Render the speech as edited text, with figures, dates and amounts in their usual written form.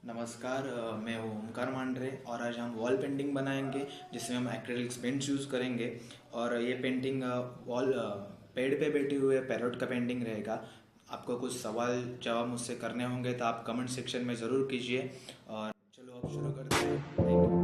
नमस्कार, मैं हूँ ओमकार मांडरे और आज हम वॉल पेंटिंग बनाएंगे जिसमें हम एक्रेलिक्स पेंट्स यूज़ करेंगे। और ये पेंटिंग वॉल पेड़ पे बैठे हुए पैरोट का पेंटिंग रहेगा। आपको कुछ सवाल जवाब मुझसे करने होंगे तो आप कमेंट सेक्शन में ज़रूर कीजिए। और चलो अब शुरू करते हैं। Thank you.